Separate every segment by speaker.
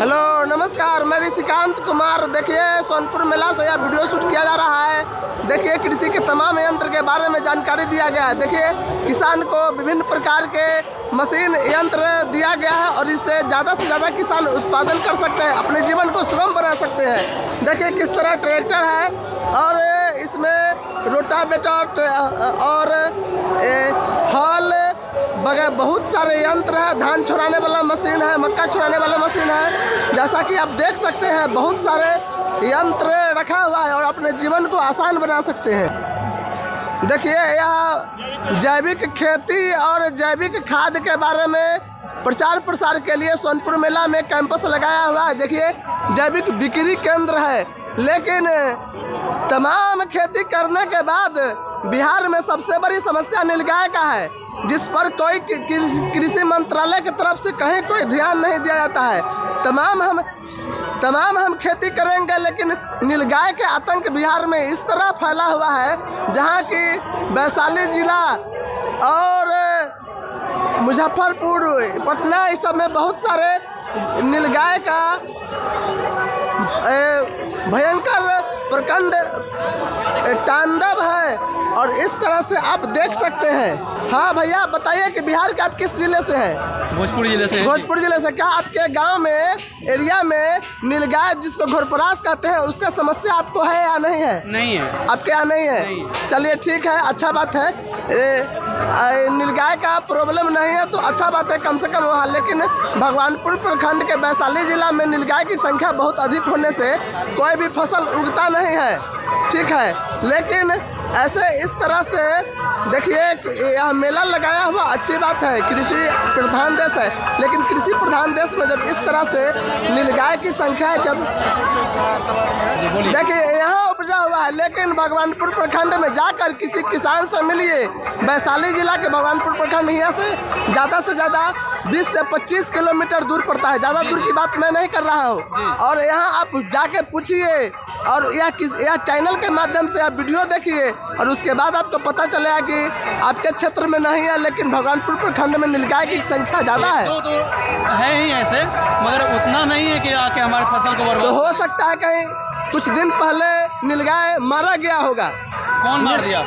Speaker 1: Hello नमस्कार, मैं ऋषिकांत कुमार। देखिए सोनपुर मेला से यह वीडियो शूट किया जा रहा है। देखिए कृषि के तमाम यंत्र के बारे में जानकारी दिया गया है। देखिए किसान को विभिन्न प्रकार के मशीन यंत्र दिया गया है और इससे ज़्यादा से ज़्यादा किसान उत्पादन कर सकते हैं, अपने जीवन को सुगम बना सकते हैं। देखिए किस तरह ट्रैक्टर है और इसमें रोटावेटर और हल बगैर बहुत सारे यंत्र है। धान छुड़ाने वाला मशीन है, मक्का छुड़ाने वाला मशीन है। जैसा कि आप देख सकते हैं बहुत सारे यंत्र रखा हुआ है और अपने जीवन को आसान बना सकते हैं। देखिए यह जैविक खेती और जैविक खाद के बारे में प्रचार प्रसार के लिए सोनपुर मेला में कैंपस लगाया हुआ है। देखिए जैविक बिक्री केंद्र है, लेकिन तमाम खेती करने के बाद बिहार में सबसे बड़ी समस्या नीलगाय का है, जिस पर कोई कृषि मंत्रालय की तरफ से कहीं कोई ध्यान नहीं दिया जाता है। तमाम हम खेती करेंगे, लेकिन नीलगाय के आतंक बिहार में इस तरह फैला हुआ है, जहां की वैशाली जिला और मुजफ्फरपुर, पटना, इस सब में बहुत सारे नीलगाय का भयंकर प्रखंड तांडव है। और इस तरह से आप देख सकते हैं। हाँ भैया बताइए कि बिहार के आप किस जिले से हैं?
Speaker 2: भोजपुर जिले से।
Speaker 1: भोजपुर जिले से। क्या आपके गांव में एरिया में नीलगाय जिसको घोरपरास कहते हैं उसका समस्या आपको है या नहीं है?
Speaker 2: नहीं है।
Speaker 1: आपके यहाँ नहीं है? चलिए ठीक है, अच्छा बात है। नीलगाय का प्रॉब्लम नहीं है तो अच्छा बात है, कम से कम वहाँ। लेकिन भगवानपुर प्रखंड के वैशाली जिला में नीलगाय की संख्या बहुत अधिक होने से कोई भी फसल उगता नहीं है, ठीक है। लेकिन ऐसे इस तरह से देखिए यह मेला लगाया हुआ अच्छी बात है, कृषि प्रधान देश है, लेकिन कृषि प्रधान देश में जब इस तरह से नीलगाय की संख्या जब देखिए यहाँ उपजा हुआ है, लेकिन भगवानपुर प्रखंड में जाकर किसी किसान से मिलिए। वैशाली जिला के भगवानपुर प्रखंड यहाँ से ज़्यादा 20 से 25 किलोमीटर दूर पड़ता है, ज़्यादा दूर की बात मैं नहीं कर रहा हूँ। और यहाँ आप जाके पूछिए और यह चैनल के माध्यम से आप वीडियो देखिए और उसके बाद आपको पता चलेगा कि आपके क्षेत्र में नहीं है, लेकिन भगवानपुर प्रखंड में नीलगाय की संख्या ज़्यादा है।
Speaker 2: तो है ही ऐसे, मगर उतना नहीं है कि आके हमारे फसल को बर्बाद।
Speaker 1: तो हो सकता है कहीं कुछ दिन पहले नीलगाय मारा गया होगा।
Speaker 2: कौन मार दिया?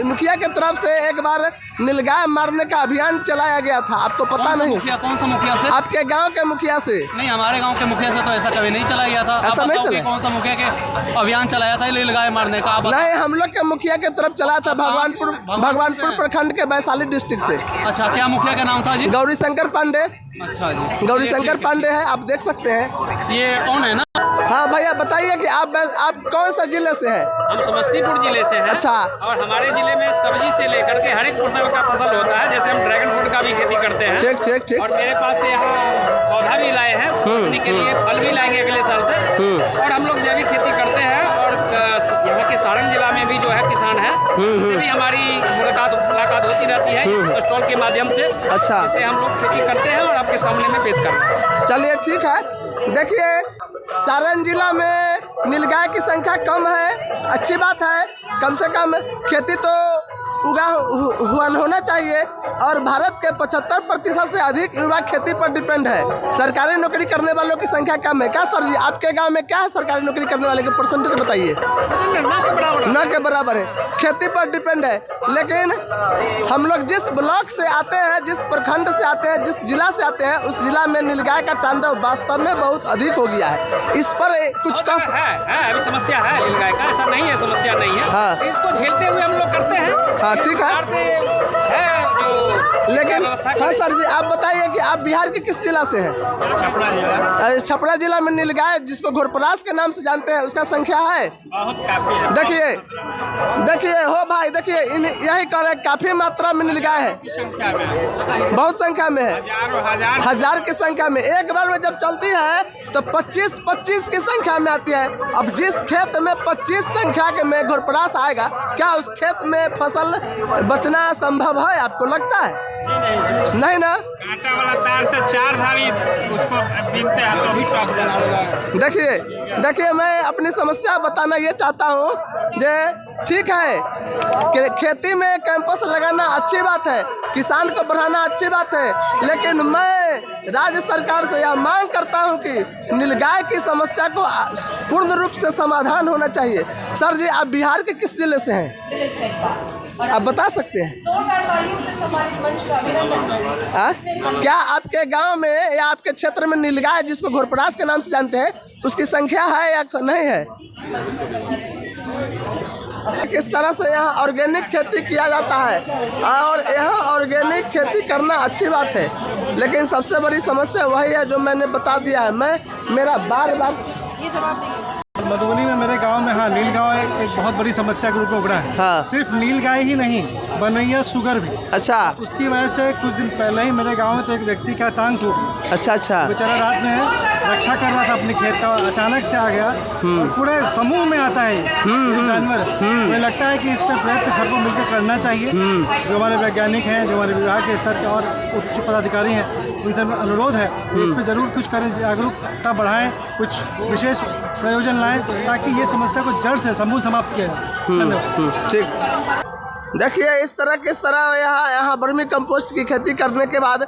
Speaker 1: मुखिया की तरफ से एक बार नीलगाय मारने का अभियान चलाया गया था, आपको पता नहीं?
Speaker 2: कौन सा मुखिया से?
Speaker 1: आपके गांव के मुखिया से?
Speaker 2: नहीं, हमारे गांव के मुखिया से तो ऐसा कभी नहीं चलाया गया था।
Speaker 1: ऐसा नहीं चला?
Speaker 2: कौन सा मुखिया के अभियान चलाया था नीलगाय मारने का?
Speaker 1: नहीं, हम लोग के मुखिया की तरफ चला था भगवानपुर प्रखंड के वैशाली डिस्ट्रिक्ट से।
Speaker 2: अच्छा, क्या मुखिया का नाम था जी?
Speaker 1: गौरी शंकर पांडे।
Speaker 2: अच्छा जी,
Speaker 1: गौरी शंकर पांडे है, आप देख सकते हैं।
Speaker 2: ये कौन है ना?
Speaker 1: हाँ भैया बताइए कि आप कौन सा जिले से हैं?
Speaker 3: हम समस्तीपुर जिले से हैं।
Speaker 1: अच्छा।
Speaker 3: और हमारे जिले में सब्जी से लेकर के हर एक फसल का फसल होता है, जैसे हम ड्रैगन फ्रूट का भी खेती करते हैं।
Speaker 1: ठीक।
Speaker 3: और मेरे पास से यहाँ पौधा भी लाए हैं, रोपनी के लिए फल भी लाएंगे अगले साल से। और हम लोग जैविक खेती करते हैं और यहाँ के सारण जिला में भी जो है किसान है, उससे भी हमारी मुलाकात होती रहती है इस स्टॉल के माध्यम से।
Speaker 1: अच्छा।
Speaker 3: इससे हम लोग खेती करते हैं और आपके सामने में पेश करते हैं।
Speaker 1: चलिए ठीक है। देखिए सारण जिला में नीलगाय की संख्या कम है, अच्छी बात है। कम से कम खेती तो होना चाहिए और भारत के 75% से अधिक युवा खेती पर डिपेंड है। सरकारी नौकरी करने वालों की संख्या कम है। क्या सर जी आपके गांव में क्या है सरकारी नौकरी करने वाले के परसेंटेज बताइए? न के बराबर है, खेती पर डिपेंड है। लेकिन हम लोग जिस ब्लॉक से आते हैं, जिस प्रखंड से आते हैं, जिस जिला से आते हैं, उस जिला में नीलगाय का तांडव वास्तव में बहुत अधिक हो गया है। इस पर कुछ कस
Speaker 3: है अभी समस्या है नीलगाय का, ऐसा नहीं है समस्या नहीं है।
Speaker 1: हाँ।
Speaker 3: इसको झेलते हुए हम लोग करते हैं।
Speaker 1: हाँ ठीक है। लेकिन हाँ सर जी आप बताइए कि आप बिहार के किस जिला से हैं?
Speaker 3: छपरा जिला।
Speaker 1: छपरा जिला में नीलगाय जिसको घोरपरास के नाम से जानते हैं उसका संख्या है
Speaker 3: बहुत काफी है।
Speaker 1: देखिए हो भाई, देखिए यही कह रहे काफी मात्रा में नीलगाय है, बहुत संख्या में है, हजार की संख्या में। एक बार में जब चलती है तो 25 की संख्या में आती है। अब जिस खेत में 25 संख्या के में घोरपरास आएगा, क्या उस खेत में फसल बचना संभव है? आपको लगता है? नहीं ना।
Speaker 4: कांटा वाला तार से 4 धारी उसको बीनते हैं तो भी टॉप जाना।
Speaker 1: देखिए मैं अपनी समस्या बताना ये चाहता हूँ जे ठीक है कि खेती में कैंपस लगाना अच्छी बात है, किसान को बढ़ाना अच्छी बात है, लेकिन मैं राज्य सरकार से यह मांग करता हूं कि नीलगाय की समस्या को पूर्ण रूप से समाधान होना चाहिए। सर जी, आप बिहार के किस जिले से हैं? आप बता सकते हैं? क्या आपके गांव में या आपके क्षेत्र में नीलगाय, जिसको घोरपरास के नाम से जानते हैं, उसकी संख्या है या नहीं है? किस तरह से यहाँ ऑर्गेनिक खेती किया जाता है, और यहाँ ऑर्गेनिक खेती करना अच्छी बात है, लेकिन सबसे बड़ी समस्या वही है जो मैंने बता दिया है। मेरा बार ये जवाब
Speaker 5: मधुबनी में मेरे गांव में हाँ नीलगाय एक बहुत बड़ी समस्या के रूप में उभरा है।
Speaker 1: हाँ।
Speaker 5: सिर्फ नीलगाय ही नहीं, बनैया शुगर भी।
Speaker 1: अच्छा।
Speaker 5: उसकी वजह से कुछ दिन पहले ही मेरे गांव में तो एक व्यक्ति का टांग टूट गया।
Speaker 1: अच्छा।
Speaker 5: बेचारा रात में रक्षा कर रहा था अपने खेत का, और अचानक से आ गया। और पूरे समूह में आता है ये जानवर। मुझे लगता है कि इस पर प्रयत्न सबको मिलकर करना चाहिए। जो हमारे वैज्ञानिक हैं, जो हमारे विभाग के स्तर के और उच्च पदाधिकारी हैं, उनसे अनुरोध है कि इस पर जरूर कुछ करें, जागरूकता बढ़ाएं, कुछ विशेष प्रयोजन लाएं, ताकि ये समस्या को जड़ से समूल समाप्त किया जा सके। धन्यवाद।
Speaker 1: ठीक। देखिए, इस तरह यहाँ वर्मी कंपोस्ट की खेती करने के बाद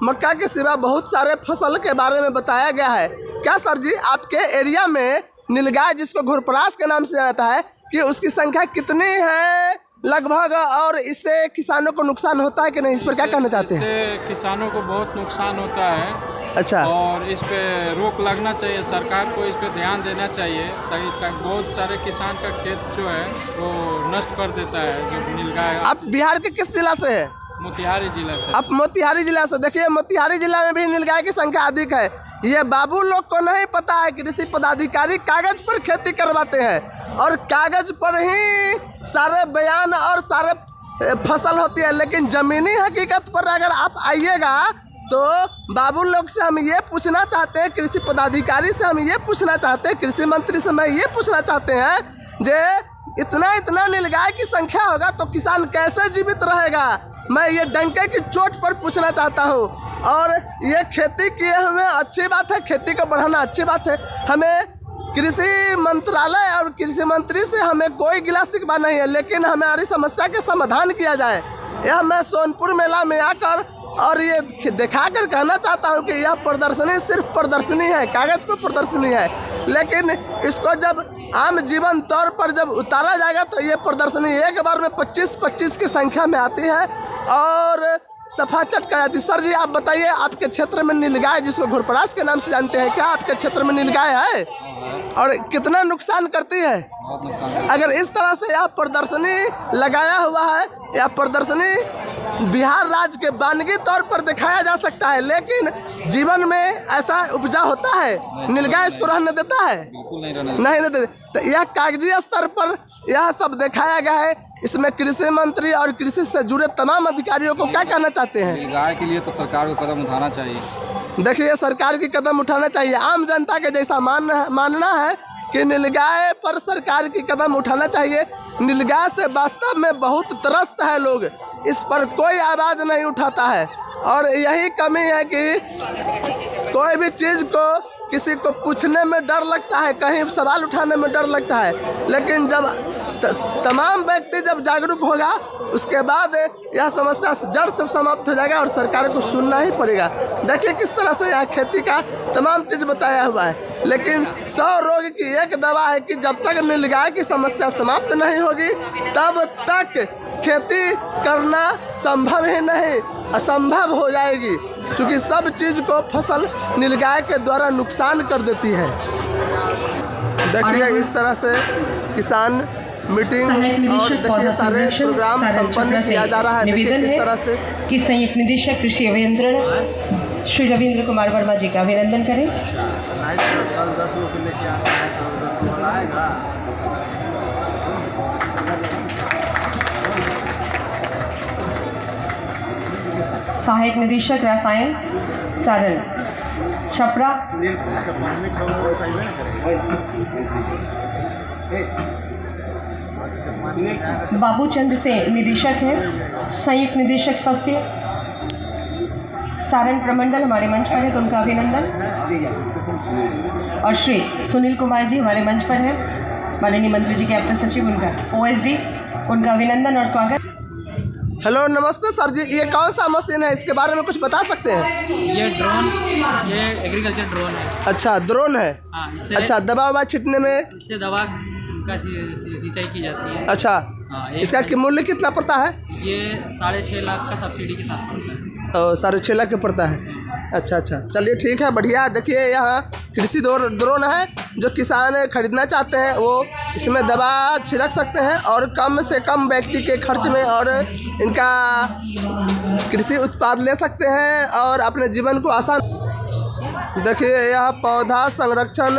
Speaker 1: मक्का के सिवा बहुत सारे फसल के बारे में बताया गया है। क्या सर जी, आपके एरिया में नीलगाय, जिसको घोरपरास के नाम से जाता है, कि उसकी संख्या कितनी है लगभग, और इससे किसानों को नुकसान होता है कि नहीं? इस पर क्या कहना चाहते हैं?
Speaker 6: इससे किसानों को बहुत नुकसान होता है।
Speaker 1: अच्छा।
Speaker 6: और इस पे रोक लगना चाहिए, सरकार को इस पे ध्यान देना चाहिए, ताकि बहुत सारे किसान का खेत जो है वो नष्ट कर देता है जो नीलगाय।
Speaker 1: आप बिहार के किस जिला से है?
Speaker 6: मोतिहारी जिला से।
Speaker 1: आप मोतिहारी जिला से। देखिए, मोतिहारी जिला में भी नीलगाय की संख्या अधिक है। ये बाबू लोग को नहीं पता है कि कृषि पदाधिकारी कागज पर खेती करवाते हैं, और कागज पर ही सारे बयान और सारे फसल होती है, लेकिन जमीनी हकीकत पर अगर आप आइएगा तो बाबू लोग से हम ये पूछना चाहते हैं, कृषि पदाधिकारी से हम ये पूछना चाहते हैं, कृषि मंत्री से मैं ये पूछना चाहते हैं, जे इतना नीलगाय की संख्या होगा तो किसान कैसे जीवित रहेगा? मैं ये डंके की चोट पर पूछना चाहता हूँ। और ये खेती किए हुए अच्छी बात है, खेती को बढ़ाना अच्छी बात है। हमें कृषि मंत्रालय और कृषि मंत्री से हमें कोई गिला शिकवा नहीं है, लेकिन हमारी समस्या के समाधान किया जाए। यह मैं सोनपुर मेला में आकर और ये दिखाकर कहना चाहता हूँ कि यह प्रदर्शनी सिर्फ प्रदर्शनी है, कागज पर प्रदर्शनी है, लेकिन इसको जब आम जीवन तौर पर जब उतारा जाएगा तो ये प्रदर्शनी एक बार में 25-25 की संख्या में आती है और सफा चट कर जाती है। सर जी, आप बताइए, आपके क्षेत्र में नीलगाय, जिसको घोरपरास के नाम से जानते हैं, क्या आपके क्षेत्र में नीलगाय है और कितना नुकसान करती है?
Speaker 7: बहुत नुकसान।
Speaker 1: अगर इस तरह से यह प्रदर्शनी लगाया हुआ है, यह प्रदर्शनी बिहार राज्य के वानगी तौर पर दिखाया जा सकता है, लेकिन जीवन में ऐसा उपजा होता है? नीलगाय इसको रहने देता है?
Speaker 7: बिल्कुल नहीं
Speaker 1: देते। तो यह कागजी स्तर पर यह सब दिखाया गया है। इसमें कृषि मंत्री और कृषि से जुड़े तमाम अधिकारियों को क्या कहना चाहते हैं?
Speaker 7: नीलगाय के लिए तो सरकार को कदम उठाना चाहिए।
Speaker 1: देखिए, सरकार की कदम उठाना चाहिए। आम जनता के जैसा मानना है कि नीलगाय पर सरकार की कदम उठाना चाहिए। नीलगाय से वास्तव में बहुत त्रस्त है लोग, इस पर कोई आवाज़ नहीं उठाता है, और यही कमी है कि कोई भी चीज़ को किसी को पूछने में डर लगता है, कहीं सवाल उठाने में डर लगता है, लेकिन जब तमाम व्यक्ति जब जागरूक होगा उसके बाद यह समस्या जड़ से समाप्त हो जाएगा और सरकार को सुनना ही पड़ेगा। देखिए किस तरह से यह खेती का तमाम चीज़ बताया हुआ है, लेकिन 100 रोग की एक दवा है कि जब तक नीलगाय की समस्या समाप्त नहीं होगी तब तक खेती करना संभव ही नहीं, असंभव हो जाएगी, क्योंकि सब चीज़ को फसल नीलगाय के द्वारा नुकसान कर देती है। देखिए इस तरह से किसान मीटिंग और देखिए सारे प्रोग्राम संपन्न किया जा रहा है। देखिए किस तरह से
Speaker 8: कि संयुक्त निदेशक कृषि अभियंत्रण श्री रविंद्र कुमार वर्मा जी का अभिनंदन करें। सहायक निदेशक रसायन सारण छपरा बाबूचंद से निदेशक हैं। संयुक्त निदेशक सस्य सारण प्रमंडल हमारे मंच पर है तो उनका अभिनंदन। और श्री सुनील कुमार जी हमारे मंच पर हैं। माननीय मंत्री जी के आप्त सचिव उनका OSD उनका अभिनंदन और स्वागत।
Speaker 1: हेलो नमस्ते सर जी, ये कौन सा मशीन है, इसके बारे में कुछ बता सकते हैं?
Speaker 2: ये ड्रोन, ये एग्रीकल्चर ड्रोन है।
Speaker 1: अच्छा ड्रोन है।
Speaker 2: हाँ,
Speaker 1: अच्छा दवा ववा छिटने में
Speaker 2: इससे दवा का सिंचाई की जाती है।
Speaker 1: अच्छा इसका मूल्य कितना पड़ता है?
Speaker 2: ये 6.5 लाख का सब्सिडी के साथ पड़ता है।
Speaker 1: 6.5 लाख के पड़ता है। अच्छा चलिए ठीक है, बढ़िया। देखिए यहाँ कृषि ड्रोन है, जो किसान खरीदना चाहते हैं वो इसमें दवा छिड़क सकते हैं और कम से कम व्यक्ति के खर्च में और इनका कृषि उत्पाद ले सकते हैं और अपने जीवन को आसान। देखिए यह पौधा संरक्षण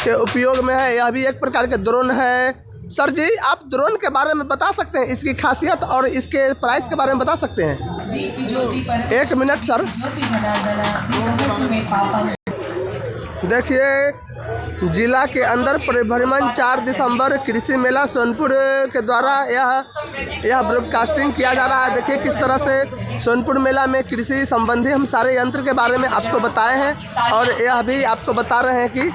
Speaker 1: के उपयोग में है, यह भी एक प्रकार के ड्रोन है। सर जी आप ड्रोन के बारे में बता सकते हैं, इसकी खासियत और इसके प्राइस के बारे में बता सकते हैं? 1 मिनट सर। देखिए जिला के अंदर परिभ्रमण 4 दिसंबर कृषि मेला सोनपुर के द्वारा यह ब्रॉडकास्टिंग किया जा रहा है। देखिए किस तरह से सोनपुर मेला में कृषि संबंधी हम सारे यंत्र के बारे में आपको बताए हैं और यह भी आपको बता रहे हैं कि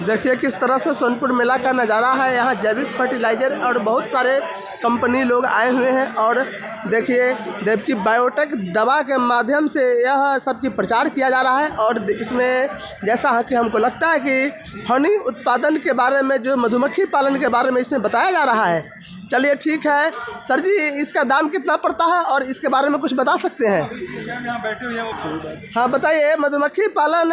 Speaker 1: देखिए किस तरह से सोनपुर मेला का नज़ारा है। यहाँ जैविक फर्टिलाइज़र और बहुत सारे कंपनी लोग आए हुए हैं और देखिए देवकी बायोटेक दवा के माध्यम से यह सबकी प्रचार किया जा रहा है और इसमें जैसा है कि हमको लगता है कि हनी उत्पादन के बारे में, जो मधुमक्खी पालन के बारे में इसमें बताया जा रहा है। चलिए ठीक है सर जी, इसका दाम कितना पड़ता है और इसके बारे में कुछ बता सकते हैं? हाँ बताइए, मधुमक्खी पालन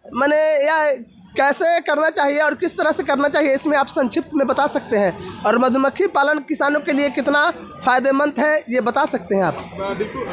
Speaker 1: मैंने यह कैसे करना चाहिए और किस तरह से करना चाहिए, इसमें आप संक्षिप्त में बता सकते हैं? और मधुमक्खी पालन किसानों के लिए कितना फ़ायदेमंद है ये बता सकते हैं आप?
Speaker 9: बिल्कुल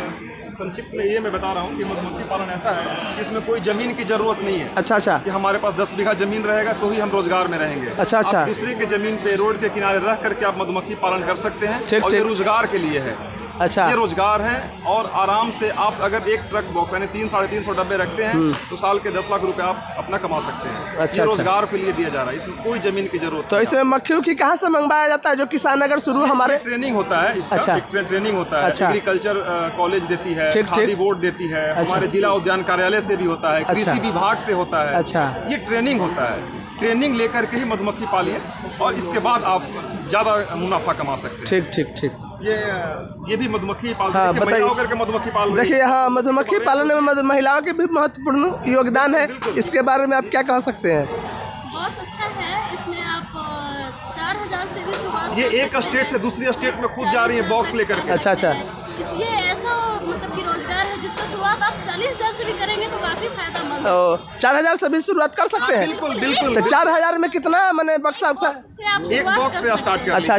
Speaker 9: संक्षिप्त में ये मैं बता रहा हूँ कि मधुमक्खी पालन ऐसा है कि इसमें कोई ज़मीन की ज़रूरत नहीं है। अच्छा कि हमारे पास 10 बीघा ज़मीन रहेगा तो ही हम रोजगार में रहेंगे। अच्छा आप दूसरे की ज़मीन पे रोड के किनारे रह करके आप मधुमक्खी पालन कर सकते हैं और ये रोजगार के लिए है। अच्छा ये रोजगार है और आराम से आप अगर एक ट्रक बॉक्स यानी 300-350 डब्बे रखते हैं तो साल के 10 लाख रुपए आप अपना कमा सकते हैं। अच्छा ये रोजगार के लिए दिया जा रहा है, इसमें कोई जमीन की जरूरत। तो इसमें मक्खियों की कहाँ से मंगवाया जाता है? जो किसान अगर शुरू हमारे ट्रेनिंग होता है इसका। अच्छा ट्रेनिंग होता है। अच्छा एग्रीकल्चर कॉलेज देती है, खादी बोर्ड देती है, हमारे जिला उद्यान कार्यालय से भी होता है, कृषि विभाग से होता है। अच्छा ये ट्रेनिंग होता है, ट्रेनिंग लेकर के ही मधुमक्खी पालिए और इसके बाद आप ज़्यादा मुनाफा कमा सकते हैं। ठीक ये भी मधुमक्खी पालन। हाँ, महिलाओं करके मधुमक्खी पालन। देखिए हाँ मधुमक्खी पालन में महिलाओं के भी महत्वपूर्ण योगदान है, इसके बारे में आप क्या कह सकते हैं?
Speaker 10: बहुत अच्छा है, इसमें आप 4000 से भी शुरुआत।
Speaker 9: ये एक स्टेट से दूसरी स्टेट में खुद जा रही है बॉक्स लेकर के। अच्छा
Speaker 10: इसलिए ऐसा मतलब कि रोजगार है जिसका शुरुआत आप 40,000 से भी करेंगे तो काफी फायदेमंद।
Speaker 1: 4000 से भी शुरुआत कर सकते हैं? बिल्कुल। तो 4000 में कितना मैंने बक्सा
Speaker 9: एक बॉक्स से स्टार्ट कर। अच्छा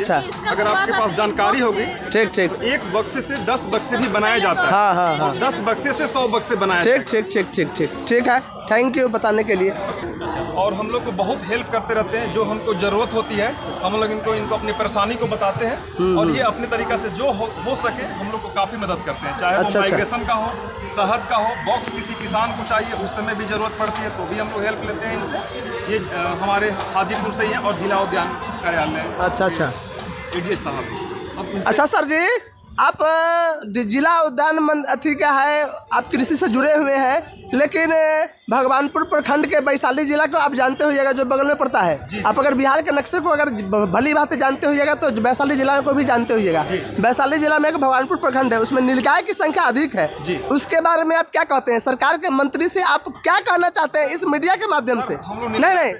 Speaker 9: अगर आपके पास जानकारी होगी। ठीक एक बक्से से 10 बक्से भी बनाए जाते हैं। हाँ 10 बक्से से 100 बक्से बनाए। ठीक है, थैंक यू बताने के लिए। और हम लोग को बहुत हेल्प करते रहते हैं, जो हमको ज़रूरत होती है हम लोग इनको अपनी परेशानी को बताते हैं और ये अपने तरीक़ा से जो हो सके हम लोग को काफ़ी मदद करते हैं। चाहे वो माइग्रेशन का हो, शहद का हो, बॉक्स किसी किसान को चाहिए उस समय भी ज़रूरत पड़ती है तो भी हम लोग हेल्प लेते हैं इनसे। ये हमारे हाजीपुर से ही हैं और जिला उद्यान कार्यालय। अच्छा एडीएस साहब। अच्छा सर जी आप जिला उद्यान अथी क्या है, आप कृषि से जुड़े हुए हैं, लेकिन भगवानपुर प्रखंड के वैशाली जिला को आप जानते होइएगा जो बगल में पड़ता है। आप अगर बिहार के नक्शे को अगर भली बात जानते होइएगा तो वैशाली जिला को भी जानते होइएगा। वैशाली जिला में एक भगवानपुर प्रखंड है, उसमें नीलगाय की संख्या अधिक है। उसके बारे में आप क्या कहते हैं? सरकार के मंत्री से आप क्या कहना चाहते हैं इस मीडिया के माध्यम से? नहीं